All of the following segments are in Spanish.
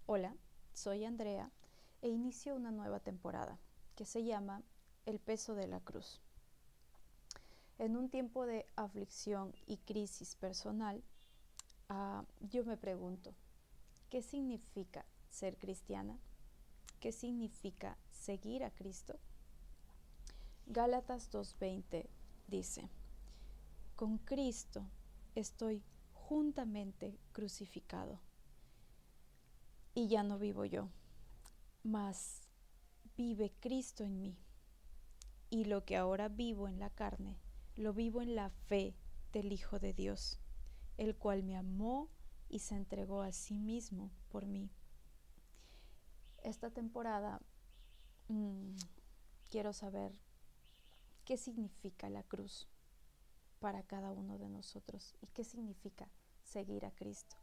Hola, soy Andrea e inicio una nueva temporada que se llama El peso de la cruz. En un tiempo de aflicción y crisis personal, yo me pregunto, ¿qué significa ser cristiana? ¿Qué significa seguir a Cristo? Gálatas 2:20 dice, con Cristo estoy juntamente crucificado y ya no vivo yo, mas vive Cristo en mí. Y lo que ahora vivo en la carne, lo vivo en la fe del Hijo de Dios, el cual me amó y se entregó a sí mismo por mí. Esta temporada quiero saber qué significa la cruz para cada uno de nosotros y qué significa seguir a Cristo.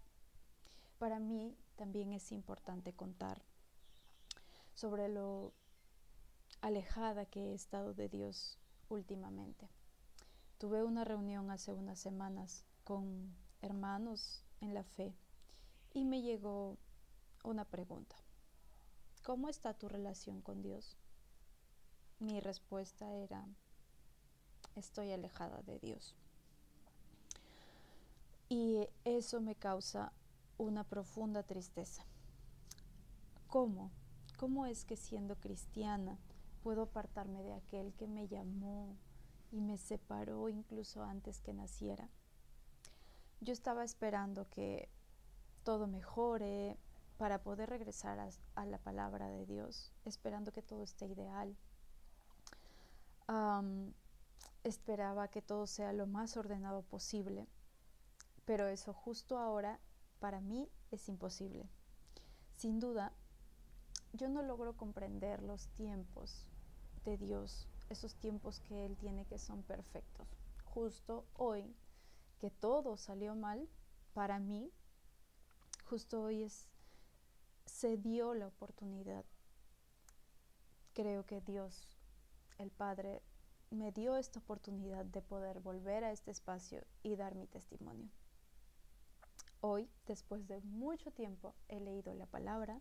Para mí también es importante contar sobre lo alejada que he estado de Dios últimamente. Tuve una reunión hace unas semanas con hermanos en la fe y me llegó una pregunta. ¿Cómo está tu relación con Dios? Mi respuesta era, estoy alejada de Dios. Y eso me causa una profunda tristeza. ¿Cómo? ¿Cómo es que siendo cristiana puedo apartarme de aquel que me llamó y me separó incluso antes que naciera? Yo estaba esperando que todo mejore para poder regresar a la palabra de Dios, esperando que todo esté ideal. Esperaba que todo sea lo más ordenado posible, pero eso justo ahora para mí es imposible. Sin duda, yo no logro comprender los tiempos de Dios, esos tiempos que Él tiene que son perfectos. Justo hoy, que todo salió mal, para mí, justo hoy se dio la oportunidad. Creo que Dios, el Padre, me dio esta oportunidad de poder volver a este espacio y dar mi testimonio. Hoy, después de mucho tiempo, he leído la palabra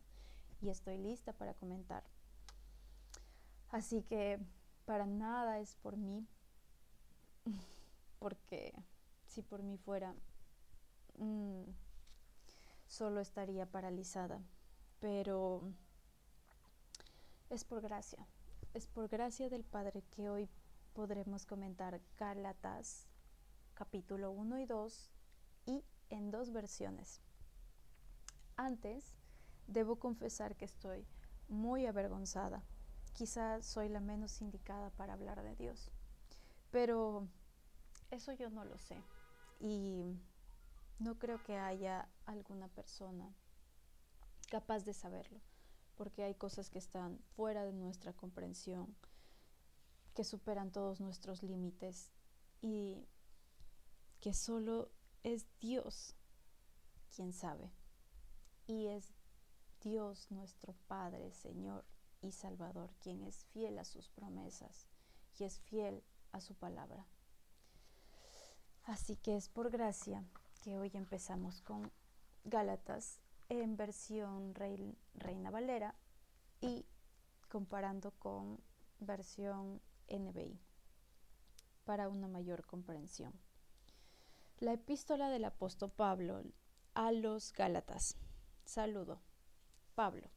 y estoy lista para comentar. Así que para nada es por mí, porque si por mí fuera, solo estaría paralizada. Pero es por gracia del Padre que hoy podremos comentar Gálatas capítulo 1 y 2 y en dos versiones. Antes, debo confesar que estoy muy avergonzada. Quizás soy la menos indicada para hablar de Dios, pero eso yo no lo sé y no creo que haya alguna persona capaz de saberlo, porque hay cosas que están fuera de nuestra comprensión, que superan todos nuestros límites y que solo es Dios quien sabe. Y es Dios nuestro Padre, Señor y Salvador, quien es fiel a sus promesas y es fiel a su palabra. Así que es por gracia que hoy empezamos con Gálatas en versión Reina Valera y comparando con versión NBI para una mayor comprensión. La epístola del apóstol Pablo a los Gálatas. Saludo. Pablo,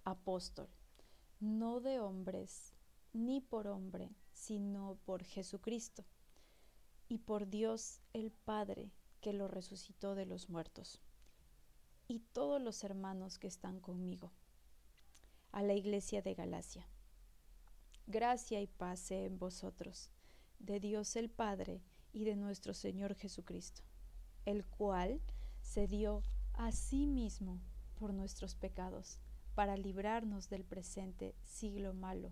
apóstol, no de hombres, ni por hombre, sino por Jesucristo, y por Dios el Padre, que lo resucitó de los muertos, y todos los hermanos que están conmigo, a la iglesia de Galacia. Gracia y paz sea en vosotros, de Dios el Padre y de nuestro Señor Jesucristo, el cual se dio a sí mismo por nuestros pecados, para librarnos del presente siglo malo,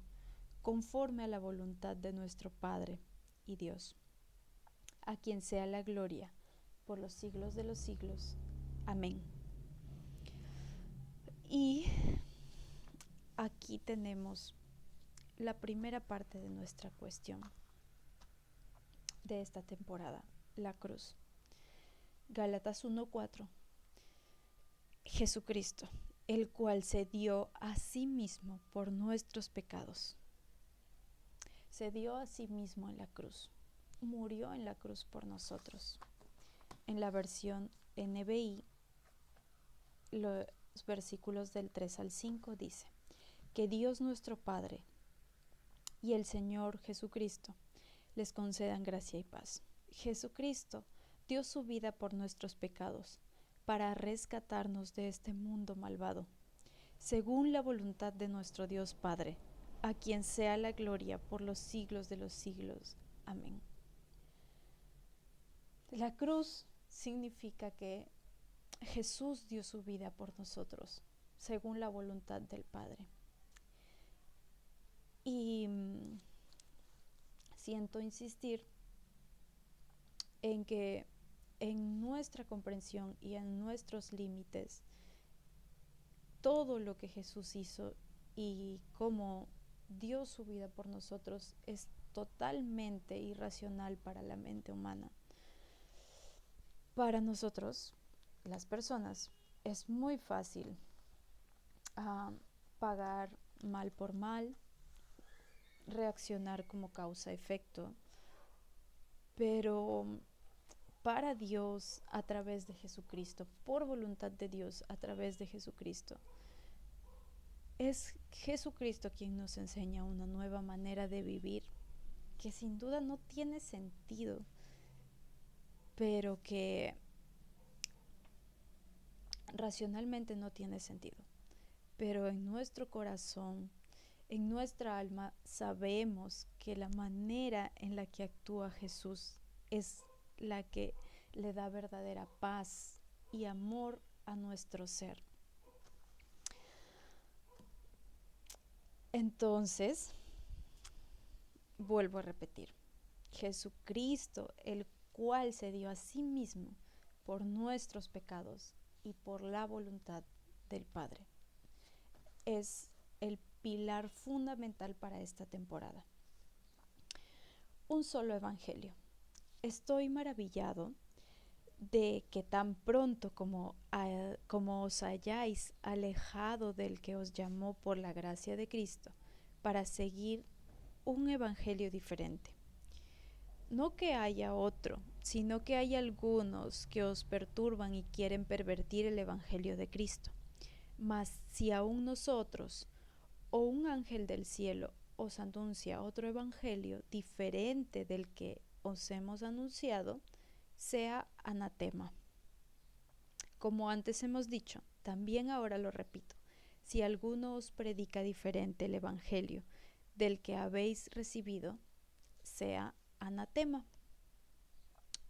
conforme a la voluntad de nuestro Padre y Dios, a quien sea la gloria por los siglos de los siglos. Amén. Y aquí tenemos la primera parte de nuestra cuestión de esta temporada, la cruz. Gálatas 1:4. Jesucristo, el cual se dio a sí mismo por nuestros pecados. Se dio a sí mismo en la cruz, murió en la cruz por nosotros. En la versión NBI, los versículos del 3 al 5 dice: que Dios nuestro Padre y el Señor Jesucristo les concedan gracia y paz. Jesucristo dio su vida por nuestros pecados, para rescatarnos de este mundo malvado, según la voluntad de nuestro Dios Padre, a quien sea la gloria por los siglos de los siglos. Amén. La cruz significa que Jesús dio su vida por nosotros, según la voluntad del Padre. Y siento insistir en que en nuestra comprensión y en nuestros límites, todo lo que Jesús hizo y cómo dio su vida por nosotros es totalmente irracional para la mente humana. Para nosotros, las personas, es muy fácil pagar mal por mal, reaccionar como causa-efecto, pero para Dios a través de Jesucristo, por voluntad de Dios a través de Jesucristo, es Jesucristo quien nos enseña una nueva manera de vivir, que sin duda no tiene sentido, pero que racionalmente no tiene sentido. Pero en nuestro corazón, en nuestra alma, sabemos que la manera en la que actúa Jesús es la que le da verdadera paz y amor a nuestro ser. Entonces, vuelvo a repetir, Jesucristo, el cual se dio a sí mismo por nuestros pecados y por la voluntad del Padre, es el pilar fundamental para esta temporada. Un solo evangelio. Estoy maravillado de que tan pronto como os hayáis alejado del que os llamó por la gracia de Cristo para seguir un evangelio diferente. No que haya otro, sino que hay algunos que os perturban y quieren pervertir el evangelio de Cristo. Mas si aún nosotros o un ángel del cielo os anuncia otro evangelio diferente del que os hemos anunciado, sea anatema. Como antes hemos dicho, también ahora lo repito, si alguno os predica diferente el evangelio del que habéis recibido, sea anatema.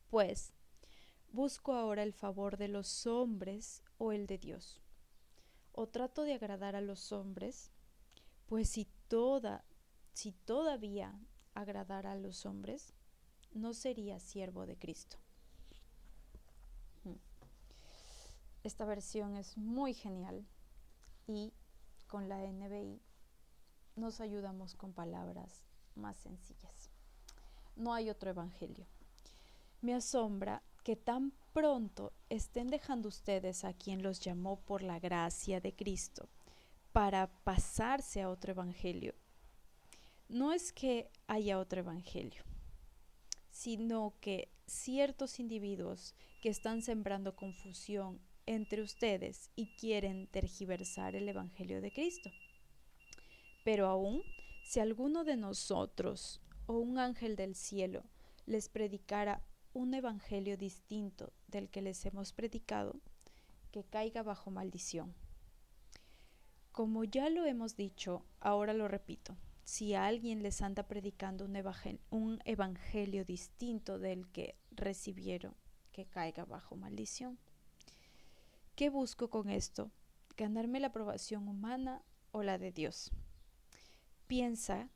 Pues, ¿busco ahora el favor de los hombres o el de Dios? ¿O trato de agradar a los hombres? Pues si todavía agradara a los hombres, no sería siervo de Cristo. Esta versión es muy genial y con la NBI nos ayudamos con palabras más sencillas. No hay otro evangelio. Me asombra que tan pronto estén dejando ustedes a quien los llamó por la gracia de Cristo para pasarse a otro evangelio. No es que haya otro evangelio, sino que ciertos individuos que están sembrando confusión entre ustedes y quieren tergiversar el evangelio de Cristo. Pero aún, si alguno de nosotros o un ángel del cielo les predicara un evangelio distinto del que les hemos predicado, que caiga bajo maldición. Como ya lo hemos dicho, ahora lo repito. Si alguien les anda predicando un evangelio distinto del que recibieron, que caiga bajo maldición. ¿Qué busco con esto? ¿Ganarme la aprobación humana o la de Dios? ¿Piensan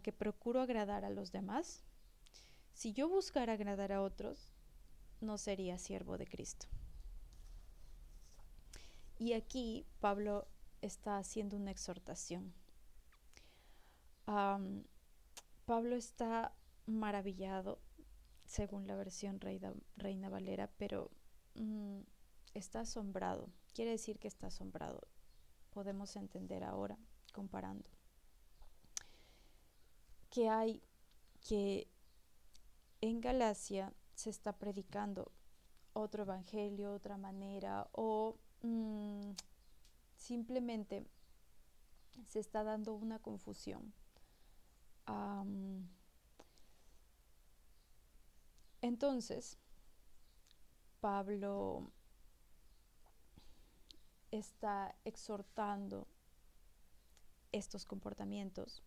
que procuro agradar a los demás? Si yo buscara agradar a otros, no sería siervo de Cristo. Y aquí Pablo está haciendo una exhortación. Pablo está maravillado, según la versión Reina Valera, pero está asombrado quiere decir que está asombrado. Podemos entender ahora, comparando, que en Galacia se está predicando otro evangelio, otra manera, o simplemente se está dando una confusión. Entonces, Pablo está exhortando estos comportamientos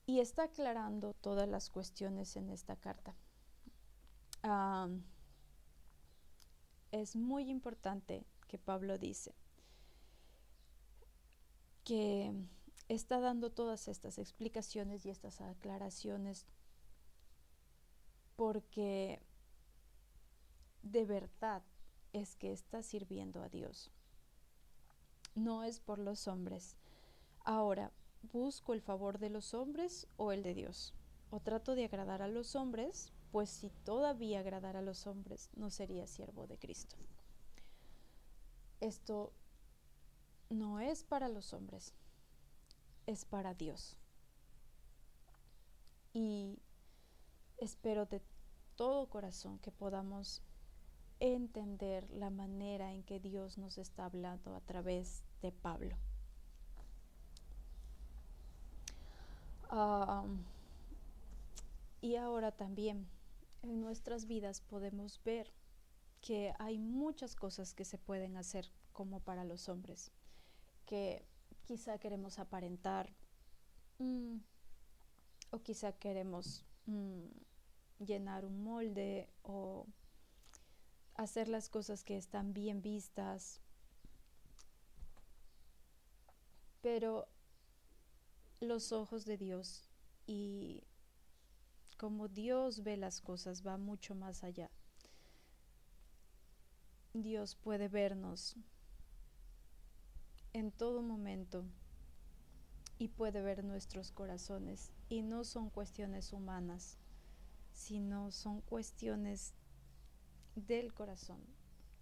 y está aclarando todas las cuestiones en esta carta. Es muy importante que Pablo dice que está dando todas estas explicaciones y estas aclaraciones porque de verdad es que está sirviendo a Dios. No es por los hombres. Ahora, ¿busco el favor de los hombres o el de Dios? ¿O trato de agradar a los hombres? Pues si todavía agradara a los hombres, no sería siervo de Cristo. Esto no es para los hombres, es para Dios. Y espero de todo corazón que podamos entender la manera en que Dios nos está hablando a través de Pablo. Y ahora también en nuestras vidas podemos ver que hay muchas cosas que se pueden hacer como para los hombres, que quizá queremos aparentar, o quizá queremos llenar un molde o hacer las cosas que están bien vistas, pero los ojos de Dios y como Dios ve las cosas va mucho más allá. Dios puede vernos en todo momento y puede ver nuestros corazones, y no son cuestiones humanas, sino son cuestiones del corazón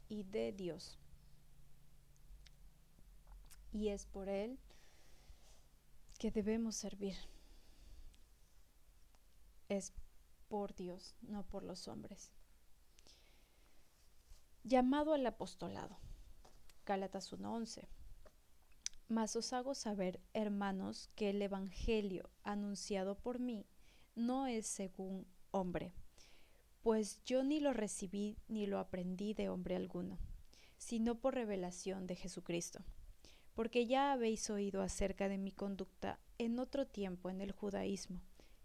y de Dios. Y es por Él que debemos servir. Es por Dios, no por los hombres. Llamado al apostolado. Gálatas 1:11. Mas os hago saber, hermanos, que el evangelio anunciado por mí no es según hombre, pues yo ni lo recibí ni lo aprendí de hombre alguno, sino por revelación de Jesucristo. Porque ya habéis oído acerca de mi conducta en otro tiempo en el judaísmo,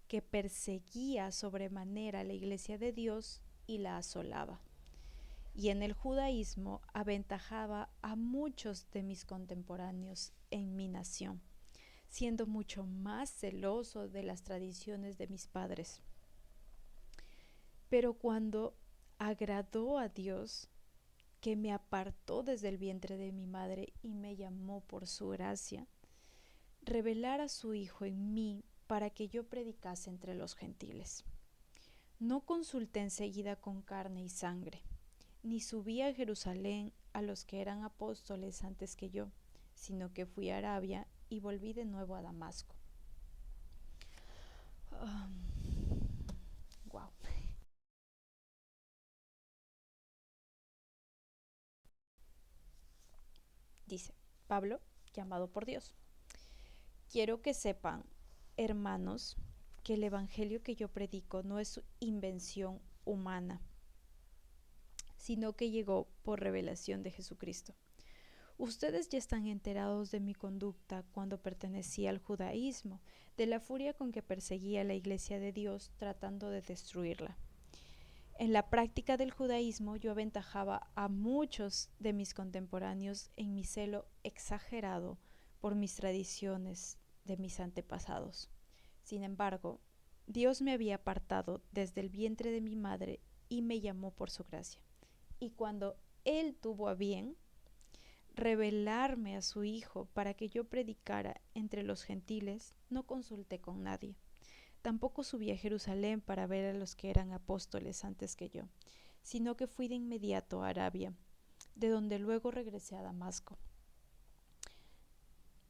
que perseguía sobremanera la iglesia de Dios y la asolaba. Y en el judaísmo aventajaba a muchos de mis contemporáneos en mi nación, siendo mucho más celoso de las tradiciones de mis padres. Pero cuando agradó a Dios, que me apartó desde el vientre de mi madre y me llamó por su gracia, revelar a su Hijo en mí para que yo predicase entre los gentiles. No consulté enseguida con carne y sangre, ni subí a Jerusalén a los que eran apóstoles antes que yo, sino que fui a Arabia y volví de nuevo a Damasco. Wow. Dice Pablo, llamado por Dios. Quiero que sepan, hermanos, que el evangelio que yo predico no es invención humana, sino que llegó por revelación de Jesucristo. Ustedes ya están enterados de mi conducta cuando pertenecía al judaísmo, de la furia con que perseguía a la iglesia de Dios tratando de destruirla. En la práctica del judaísmo yo aventajaba a muchos de mis contemporáneos en mi celo exagerado por mis tradiciones de mis antepasados. Sin embargo, Dios me había apartado desde el vientre de mi madre y me llamó por su gracia. Y cuando Él tuvo a bien revelarme a su Hijo para que yo predicara entre los gentiles, no consulté con nadie. Tampoco subí a Jerusalén para ver a los que eran apóstoles antes que yo, sino que fui de inmediato a Arabia, de donde luego regresé a Damasco.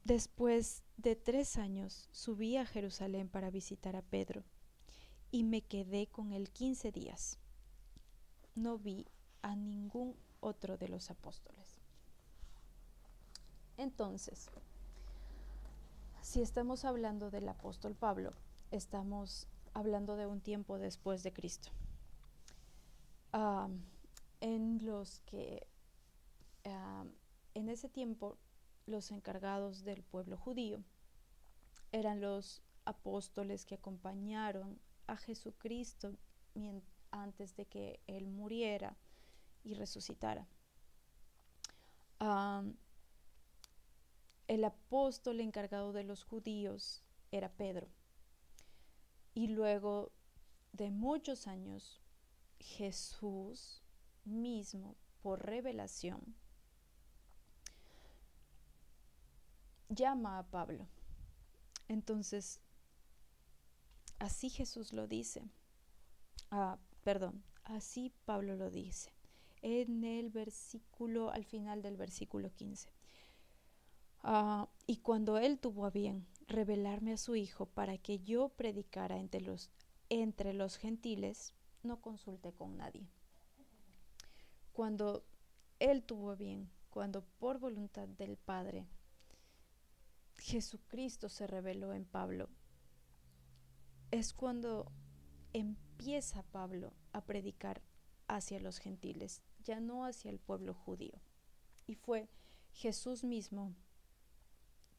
Después de 3 años subí a Jerusalén para visitar a Pedro y me quedé con él 15 días. No vi a ningún otro de los apóstoles. Entonces, si estamos hablando del apóstol Pablo, estamos hablando de un tiempo después de Cristo, en los que en ese tiempo los encargados del pueblo judío eran los apóstoles que acompañaron a Jesucristo antes de que él muriera y resucitara. El apóstol encargado de los judíos era Pedro. Y luego de muchos años, Jesús mismo, por revelación, llama a Pablo. Entonces, así Jesús lo dice. Así Pablo lo dice en el versículo, al final del versículo 15. Y cuando él tuvo a bien revelarme a su Hijo para que yo predicara entre los gentiles, no consulté con nadie. Cuando él tuvo a bien, cuando por voluntad del Padre Jesucristo se reveló en Pablo, es cuando empieza Pablo a predicar hacia los gentiles, ya no hacia el pueblo judío. Y fue Jesús mismo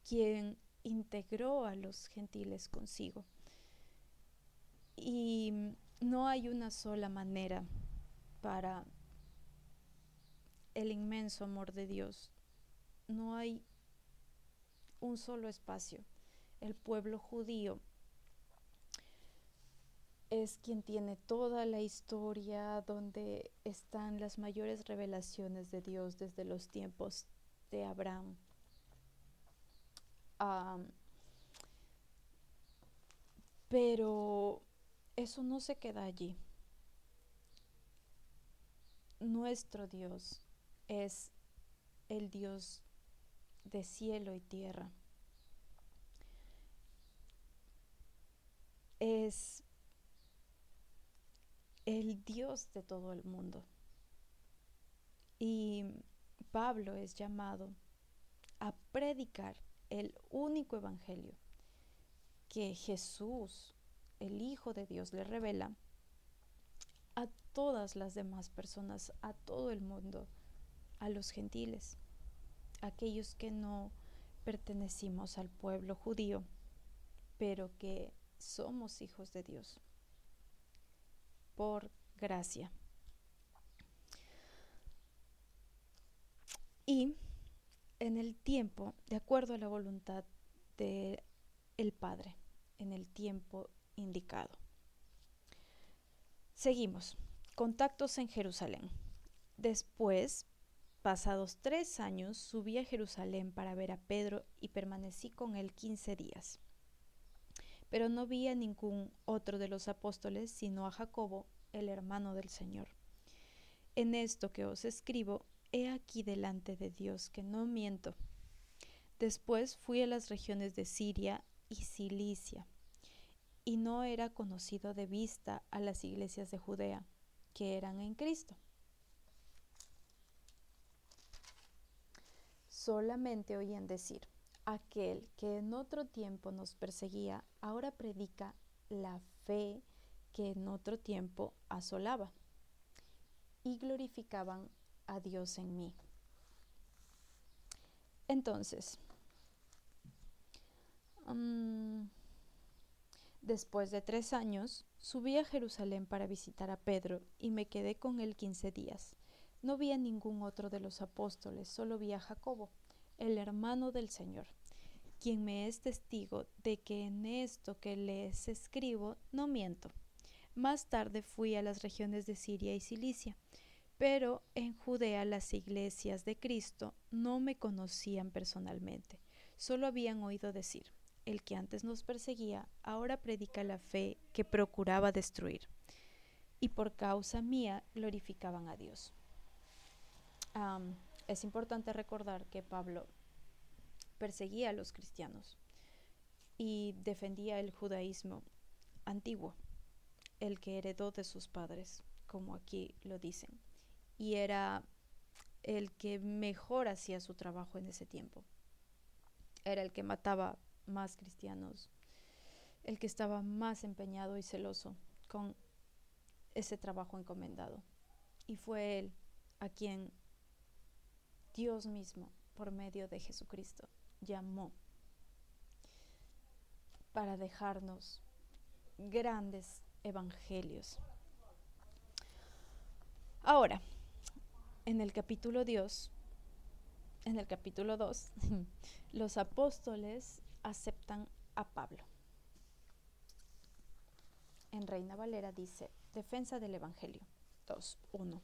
quien integró a los gentiles consigo. Y no hay una sola manera para el inmenso amor de Dios. No hay un solo espacio. El pueblo judío es quien tiene toda la historia donde están las mayores revelaciones de Dios desde los tiempos de Abraham. Pero eso no se queda allí. Nuestro Dios es el Dios de cielo y tierra. Es el Dios de todo el mundo. Y Pablo es llamado a predicar el único evangelio que Jesús, el Hijo de Dios, le revela a todas las demás personas, a todo el mundo, a los gentiles, aquellos que no pertenecimos al pueblo judío, pero que somos hijos de Dios por gracia. Y en el tiempo, de acuerdo a la voluntad del Padre, en el tiempo indicado. Seguimos. Contactos en Jerusalén. Después, pasados 3 años, subí a Jerusalén para ver a Pedro y permanecí con él 15 días. Pero no vi a ningún otro de los apóstoles, sino a Jacobo, el hermano del Señor. En esto que os escribo, he aquí delante de Dios que no miento. Después fui a las regiones de Siria y Cilicia, y no era conocido de vista a las iglesias de Judea, que eran en Cristo. Solamente oían decir, aquel que en otro tiempo nos perseguía, ahora predica la fe que en otro tiempo asolaba, y glorificaban a Dios en mí. Entonces, después de 3 años, subí a Jerusalén para visitar a Pedro y me quedé con él 15 días. No vi a ningún otro de los apóstoles, solo vi a Jacobo, el hermano del Señor, quien me es testigo de que en esto que les escribo no miento. Más tarde fui a las regiones de Siria y Cilicia, pero en Judea las iglesias de Cristo no me conocían personalmente, solo habían oído decir, el que antes nos perseguía, ahora predica la fe que procuraba destruir, y por causa mía glorificaban a Dios. Es importante recordar que Pablo perseguía a los cristianos y defendía el judaísmo antiguo, el que heredó de sus padres, como aquí lo dicen, y era el que mejor hacía su trabajo en ese tiempo. Era el que mataba más cristianos, el que estaba más empeñado y celoso con ese trabajo encomendado. Y fue él a quien Dios mismo, por medio de Jesucristo, llamó para dejarnos grandes evangelios. Ahora, en el capítulo 2, los apóstoles aceptan a Pablo. En Reina Valera dice: Defensa del Evangelio 2:1.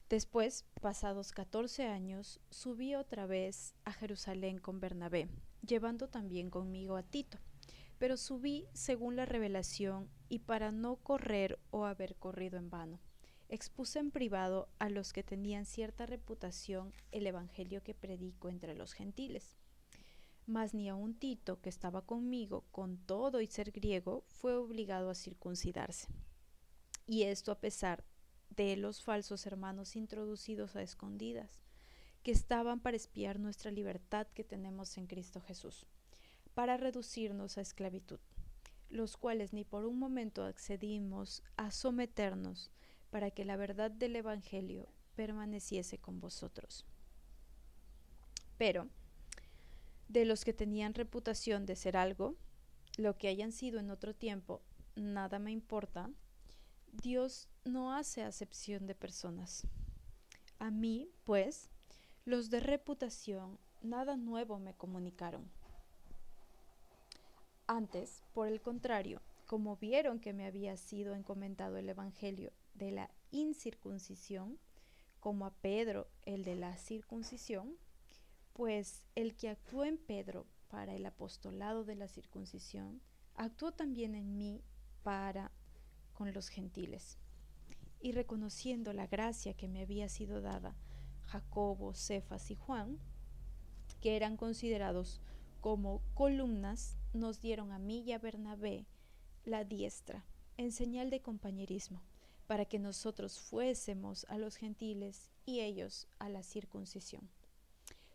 Después, pasados 14 años, subí otra vez a Jerusalén con Bernabé, llevando también conmigo a Tito. Pero subí según la revelación y para no correr o haber corrido en vano. Expuse en privado a los que tenían cierta reputación el evangelio que predico entre los gentiles. Mas ni aun Tito, que estaba conmigo, con todo y ser griego, fue obligado a circuncidarse. Y esto a pesar de los falsos hermanos introducidos a escondidas, que estaban para espiar nuestra libertad que tenemos en Cristo Jesús, para reducirnos a esclavitud, los cuales ni por un momento accedimos a someternos para que la verdad del Evangelio permaneciese con vosotros. Pero, de los que tenían reputación de ser algo, lo que hayan sido en otro tiempo, nada me importa. Dios no hace acepción de personas. A mí, pues, los de reputación nada nuevo me comunicaron. Antes, por el contrario, como vieron que me había sido encomendado el evangelio de la incircuncisión, como a Pedro el de la circuncisión, pues el que actuó en Pedro para el apostolado de la circuncisión, actuó también en mí para con los gentiles. Y reconociendo la gracia que me había sido dada, Jacobo, Cefas y Juan, que eran considerados como columnas, nos dieron a mí y a Bernabé la diestra, en señal de compañerismo, para que nosotros fuésemos a los gentiles y ellos a la circuncisión.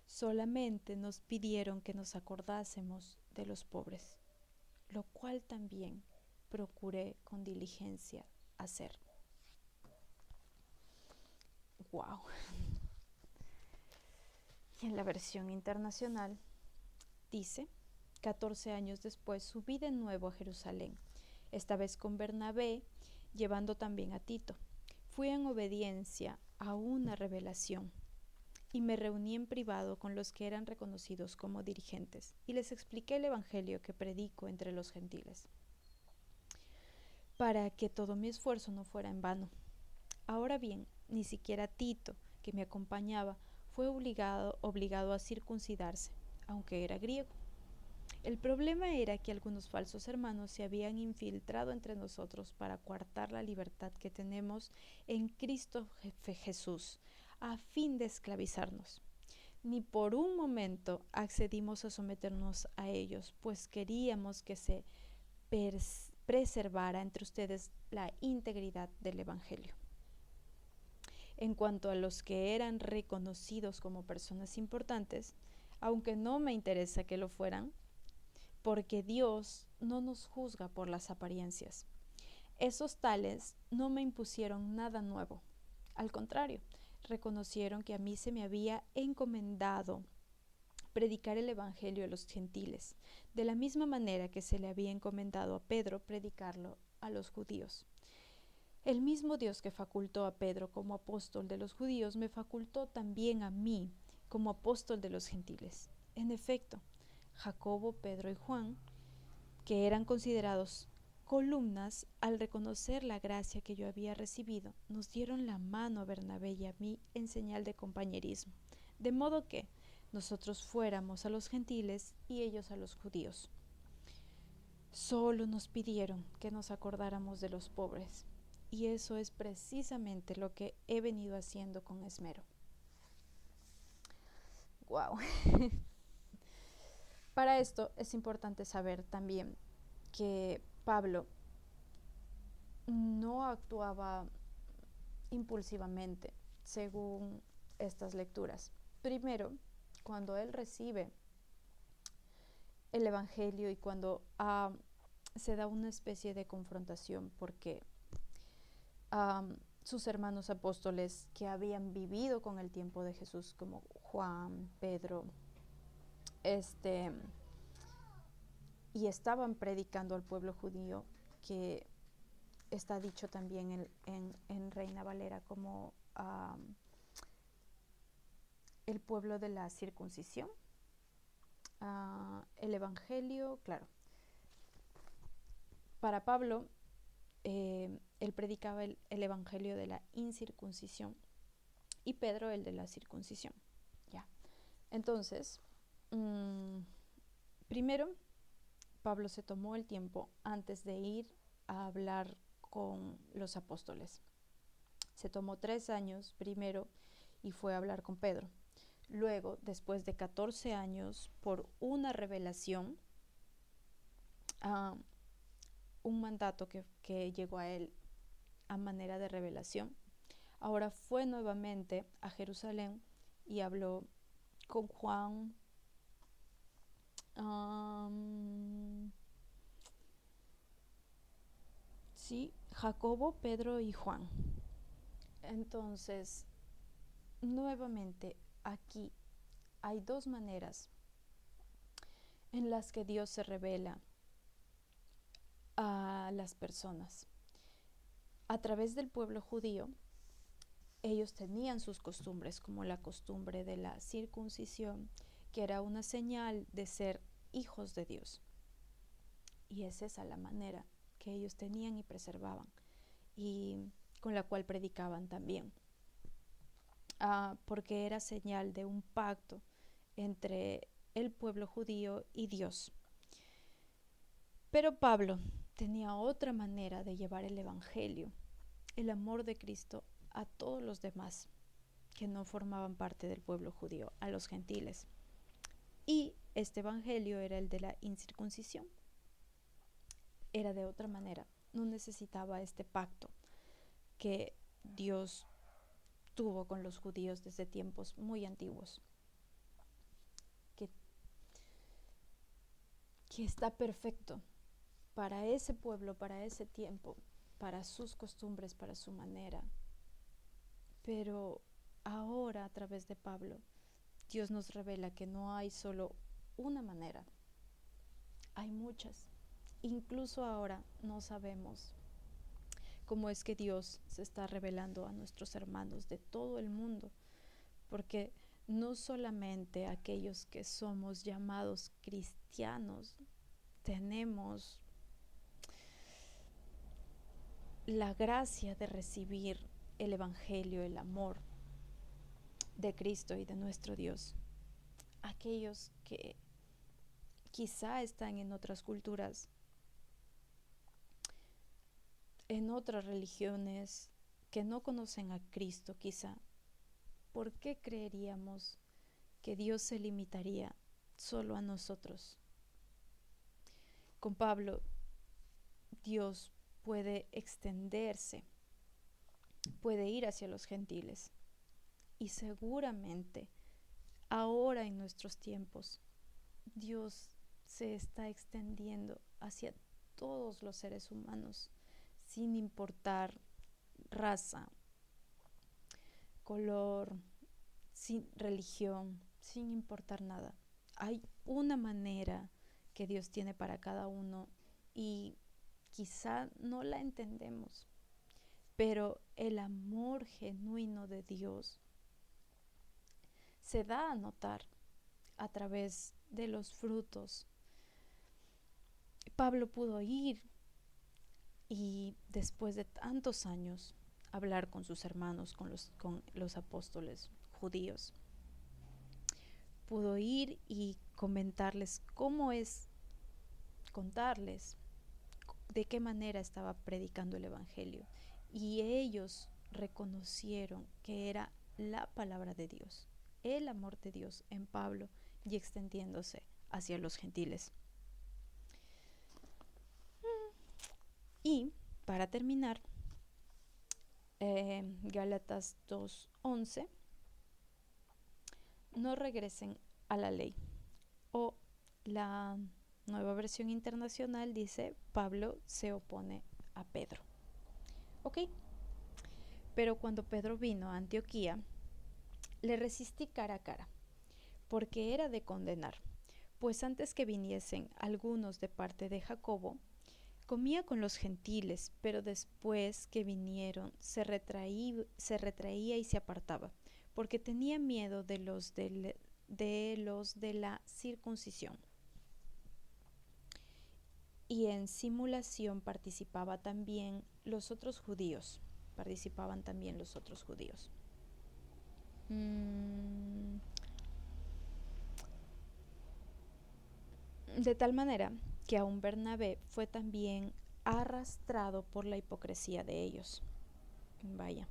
Solamente nos pidieron que nos acordásemos de los pobres, lo cual también procuré con diligencia hacer. ¡Wow! Y en la versión internacional dice: 14 años después subí de nuevo a Jerusalén, esta vez con Bernabé, llevando también a Tito. Fui en obediencia a una revelación y me reuní en privado con los que eran reconocidos como dirigentes y les expliqué el evangelio que predico entre los gentiles, para que todo mi esfuerzo no fuera en vano. Ahora bien, ni siquiera Tito, que me acompañaba, fue obligado a circuncidarse, aunque era griego. El problema era que algunos falsos hermanos se habían infiltrado entre nosotros para coartar la libertad que tenemos en Cristo Jesús, a fin de esclavizarnos. Ni por un momento accedimos a someternos a ellos, pues queríamos que se preservara entre ustedes la integridad del Evangelio. En cuanto a los que eran reconocidos como personas importantes, aunque no me interesa que lo fueran, porque Dios no nos juzga por las apariencias. Esos tales no me impusieron nada nuevo. Al contrario, reconocieron que a mí se me había encomendado predicar el evangelio a los gentiles, de la misma manera que se le había encomendado a Pedro predicarlo a los judíos. El mismo Dios que facultó a Pedro como apóstol de los judíos me facultó también a mí como apóstol de los gentiles. En efecto, Jacobo, Pedro y Juan, que eran considerados columnas, al reconocer la gracia que yo había recibido, nos dieron la mano a Bernabé y a mí en señal de compañerismo, de modo que nosotros fuéramos a los gentiles y ellos a los judíos. Solo nos pidieron que nos acordáramos de los pobres, y eso es precisamente lo que he venido haciendo con esmero. Wow. Para esto es importante saber también que Pablo no actuaba impulsivamente según estas lecturas. Primero, cuando él recibe el Evangelio y cuando se da una especie de confrontación porque sus hermanos apóstoles que habían vivido con el tiempo de Jesús, como Juan, Pedro, y estaban predicando al pueblo judío, que está dicho también en Reina Valera como el pueblo de la circuncisión. El Evangelio, claro, para Pablo, él predicaba el Evangelio de la incircuncisión y Pedro el de la circuncisión. Ya. Entonces, primero, Pablo se tomó el tiempo antes de ir a hablar con los apóstoles. Se tomó 3 años primero y fue a hablar con Pedro. Luego, después de 14 años, por una revelación, un mandato que llegó a él a manera de revelación, ahora fue nuevamente a Jerusalén y habló con Juan, sí, Jacobo, Pedro y Juan. Entonces, nuevamente aquí hay 2 maneras en las que Dios se revela a las personas. A través del pueblo judío, ellos tenían sus costumbres, como la costumbre de la circuncisión, que era una señal de ser hijos de Dios. Y es esa la manera que ellos tenían y preservaban, y con la cual predicaban también. Porque era señal de un pacto entre el pueblo judío y Dios. Pero Pablo tenía otra manera de llevar el Evangelio, el amor de Cristo, a todos los demás que no formaban parte del pueblo judío, a los gentiles. Y este Evangelio era el de la incircuncisión. Era de otra manera, no necesitaba este pacto que Dios tuvo con los judíos desde tiempos muy antiguos, que está perfecto para ese pueblo, para ese tiempo, para sus costumbres, para su manera. Pero ahora, a través de Pablo, Dios nos revela que no hay solo una manera, hay muchas. Incluso ahora no sabemos cómo es que Dios se está revelando a nuestros hermanos de todo el mundo, porque no solamente aquellos que somos llamados cristianos tenemos la gracia de recibir el Evangelio, el amor de Cristo y de nuestro Dios. Aquellos que quizá están en otras culturas, en otras religiones, que no conocen a Cristo quizá, ¿por qué creeríamos que Dios se limitaría solo a nosotros? Con Pablo, Dios puede extenderse, puede ir hacia los gentiles. Y seguramente ahora en nuestros tiempos, Dios se está extendiendo hacia todos los seres humanos, sin importar raza, color, sin religión, sin importar nada. Hay una manera que Dios tiene para cada uno y quizá no la entendemos, pero el amor genuino de Dios se da a notar a través de los frutos. Pablo pudo ir y después de tantos años hablar con sus hermanos, con los apóstoles judíos. Pudo ir y comentarles cómo es, contarles de qué manera estaba predicando el Evangelio. Y ellos reconocieron que era la palabra de Dios, el amor de Dios en Pablo y extendiéndose hacia los gentiles. Y para terminar, Gálatas 2:11, no regresen a la ley. O la Nueva Versión Internacional dice, Pablo se opone a Pedro. ¿Ok? Pero cuando Pedro vino a Antioquía, le resistí cara a cara, porque era de condenar, pues antes que viniesen algunos de parte de Jacobo, comía con los gentiles, pero después que vinieron se retraía y se apartaba, porque tenía miedo de los de la circuncisión. Y en simulación participaban también los otros judíos. De tal manera que aún Bernabé fue también arrastrado por la hipocresía de ellos. Vaya.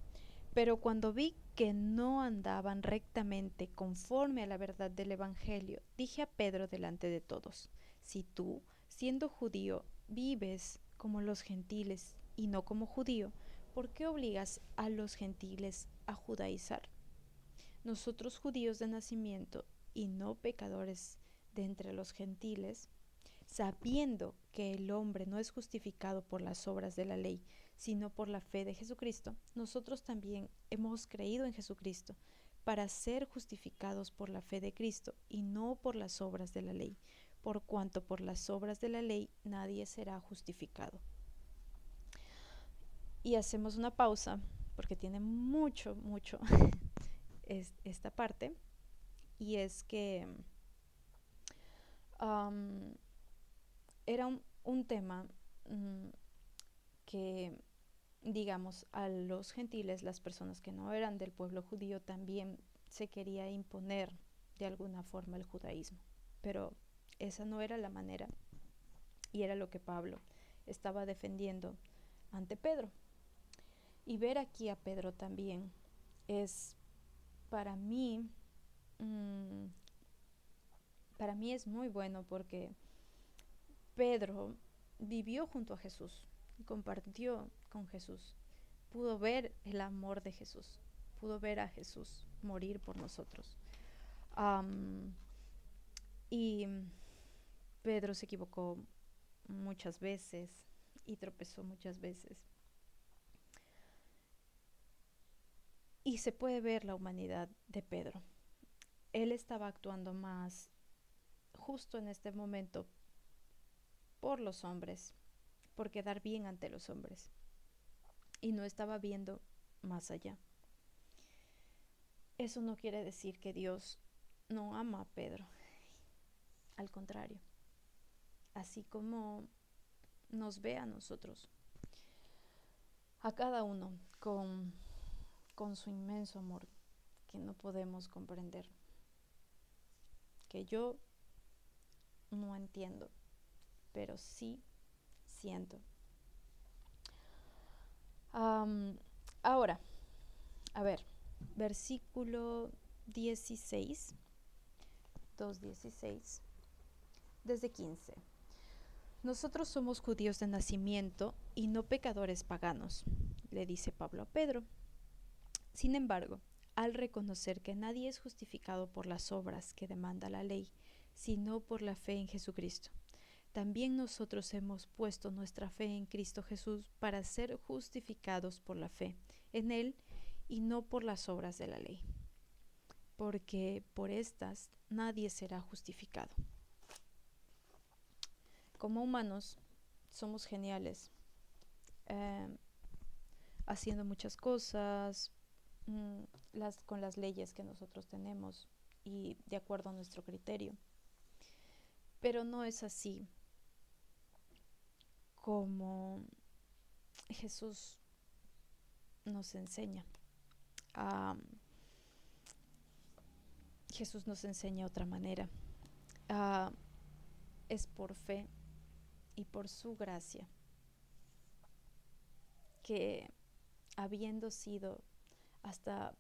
Pero cuando vi que no andaban rectamente conforme a la verdad del Evangelio, dije a Pedro delante de todos, si tú, siendo judío, vives como los gentiles y no como judío, ¿por qué obligas a los gentiles a judaizar? Nosotros judíos de nacimiento y no pecadores de entre los gentiles, sabiendo que el hombre no es justificado por las obras de la ley, sino por la fe de Jesucristo, nosotros también hemos creído en Jesucristo para ser justificados por la fe de Cristo y no por las obras de la ley, por cuanto por las obras de la ley nadie será justificado. Y hacemos una pausa porque tiene mucho esta parte, y es que era un tema que, digamos, a los gentiles, las personas que no eran del pueblo judío, también se quería imponer de alguna forma el judaísmo, pero esa no era la manera, y era lo que Pablo estaba defendiendo ante Pedro. Y ver aquí a Pedro también es, para mí es muy bueno, porque Pedro vivió junto a Jesús, compartió con Jesús, pudo ver el amor de Jesús, pudo ver a Jesús morir por nosotros. Y Pedro se equivocó muchas veces y tropezó muchas veces. Y se puede ver la humanidad de Pedro. Él estaba actuando más justo en este momento por los hombres, por quedar bien ante los hombres, y no estaba viendo más allá. Eso no quiere decir que Dios no ama a Pedro. Al contrario, así como nos ve a nosotros, a cada uno con su inmenso amor que no podemos comprender, que yo no entiendo, pero sí siento. Ahora, a ver, versículo 16, 2:16, desde 15. Nosotros somos judíos de nacimiento y no pecadores paganos, le dice Pablo a Pedro. Sin embargo, al reconocer que nadie es justificado por las obras que demanda la ley, sino por la fe en Jesucristo, también nosotros hemos puesto nuestra fe en Cristo Jesús para ser justificados por la fe en Él y no por las obras de la ley, porque por estas nadie será justificado. Como humanos somos geniales, haciendo muchas cosas con las leyes que nosotros tenemos y de acuerdo a nuestro criterio, pero no es así como Jesús nos enseña. Jesús nos enseña otra manera. Es por fe y por su gracia que, habiendo sido hasta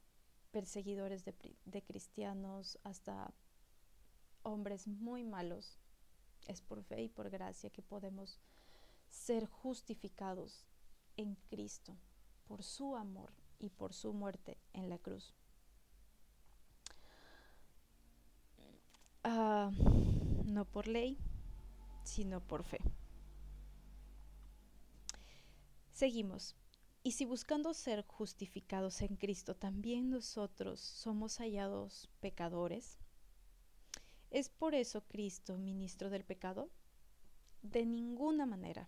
perseguidores de cristianos, hasta hombres muy malos. Es por fe y por gracia que podemos ser justificados en Cristo por su amor y por su muerte en la cruz. No por ley, sino por fe. Seguimos. Y si buscando ser justificados en Cristo también nosotros somos hallados pecadores, ¿es por eso Cristo ministro del pecado? De ninguna manera,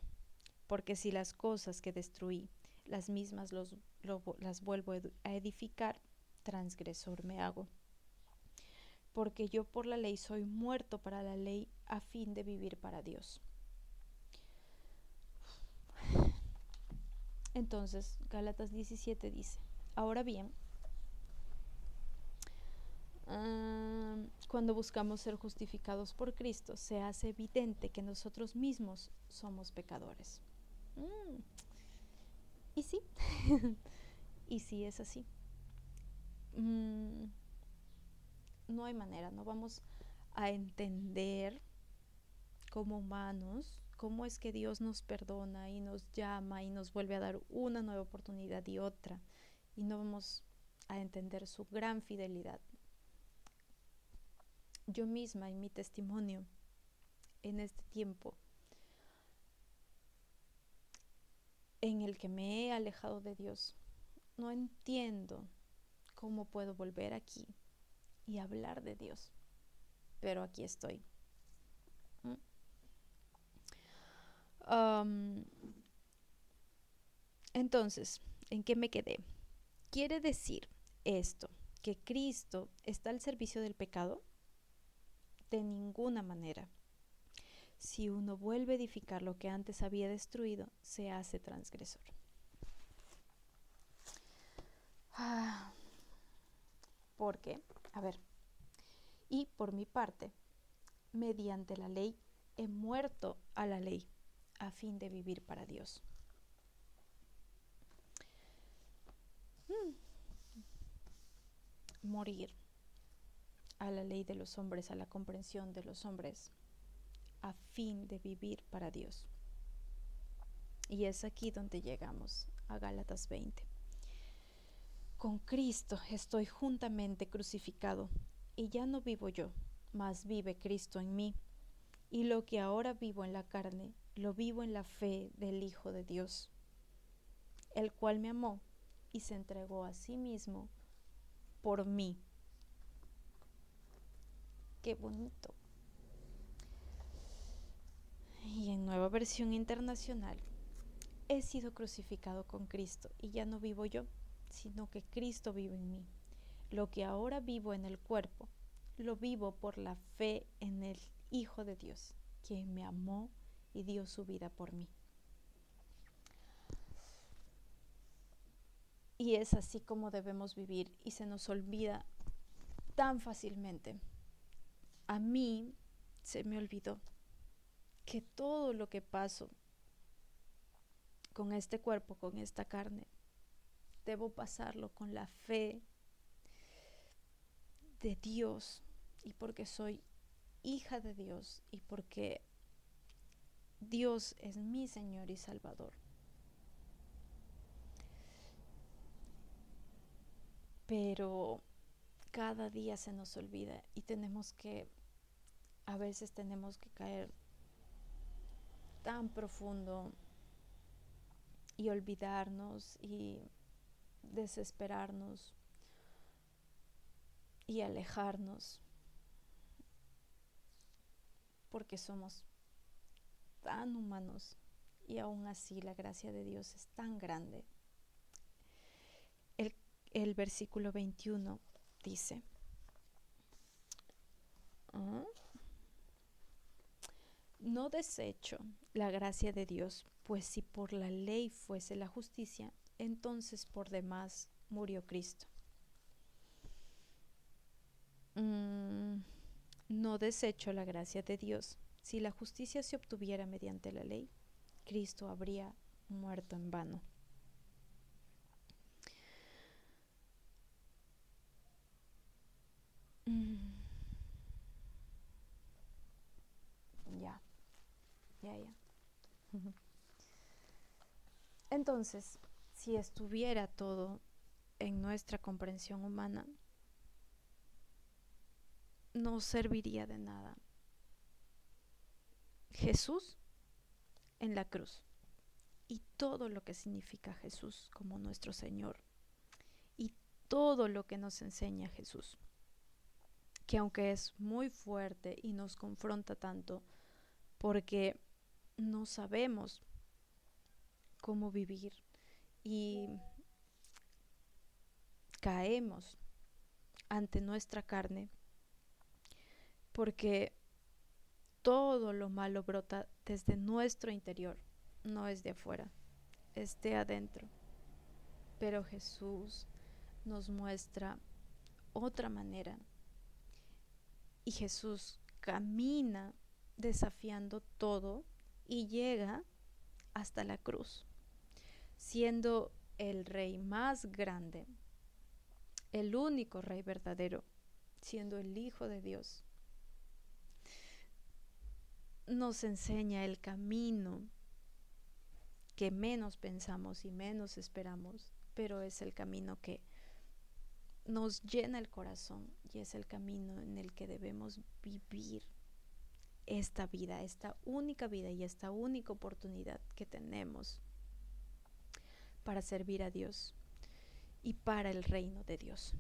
porque si las cosas que destruí, las mismas las vuelvo a edificar, transgresor me hago. Porque yo por la ley soy muerto para la ley a fin de vivir para Dios. Entonces, Gálatas 17 dice, ahora bien, cuando buscamos ser justificados por Cristo, se hace evidente que nosotros mismos somos pecadores. Y sí, y sí es así. No hay manera, no vamos a entender como humanos cómo es que Dios nos perdona y nos llama y nos vuelve a dar una nueva oportunidad y otra, y no vamos a entender su gran fidelidad. Yo misma en mi testimonio en este tiempo en el que me he alejado de Dios, no entiendo cómo puedo volver aquí y hablar de Dios, pero aquí estoy. Entonces, ¿en qué me quedé? ¿Quiere decir esto que Cristo está al servicio del pecado? De ninguna manera. Si uno vuelve a edificar lo que antes había destruido, se hace transgresor. ¿Por qué? A ver, y por mi parte, mediante la ley, he muerto a la ley, a fin de vivir para Dios. Morir a la ley de los hombres, a la comprensión de los hombres, a fin de vivir para Dios. Y es aquí donde llegamos a Gálatas 20. Con Cristo estoy juntamente crucificado, y ya no vivo yo, mas vive Cristo en mí. Y lo que ahora vivo en la carne, lo vivo en la fe del Hijo de Dios, el cual me amó y se entregó a sí mismo por mí. Qué bonito. Y en Nueva Versión Internacional, he sido crucificado con Cristo y ya no vivo yo, sino que Cristo vive en mí. Lo que ahora vivo en el cuerpo, lo vivo por la fe en el Hijo de Dios, quien me amó y dio su vida por mí. Y es así como debemos vivir, y se nos olvida tan fácilmente. A mí se me olvidó que todo lo que paso con este cuerpo, con esta carne, debo pasarlo con la fe de Dios, y porque soy hija de Dios y porque Dios es mi Señor y Salvador. Pero cada día se nos olvida y a veces tenemos que caer tan profundo y olvidarnos y desesperarnos y alejarnos, porque somos tan humanos, y aún así la gracia de Dios es tan grande. El versículo 21 dice, no desecho la gracia de Dios, pues si por la ley fuese la justicia, entonces por demás murió Cristo. No desecho la gracia de Dios. Si la justicia se obtuviera mediante la ley, Cristo habría muerto en vano. Entonces, si estuviera todo en nuestra comprensión humana, no serviría de nada. Jesús en la cruz y todo lo que significa Jesús como nuestro Señor y todo lo que nos enseña Jesús, que aunque es muy fuerte y nos confronta tanto porque no sabemos cómo vivir y caemos ante nuestra carne, porque todo lo malo brota desde nuestro interior, no es de afuera, es de adentro. Pero Jesús nos muestra otra manera y Jesús camina desafiando todo y llega hasta la cruz, siendo el rey más grande, el único rey verdadero, siendo el Hijo de Dios. Nos enseña el camino que menos pensamos y menos esperamos, pero es el camino que nos llena el corazón y es el camino en el que debemos vivir esta vida, esta única vida y esta única oportunidad que tenemos para servir a Dios y para el reino de Dios.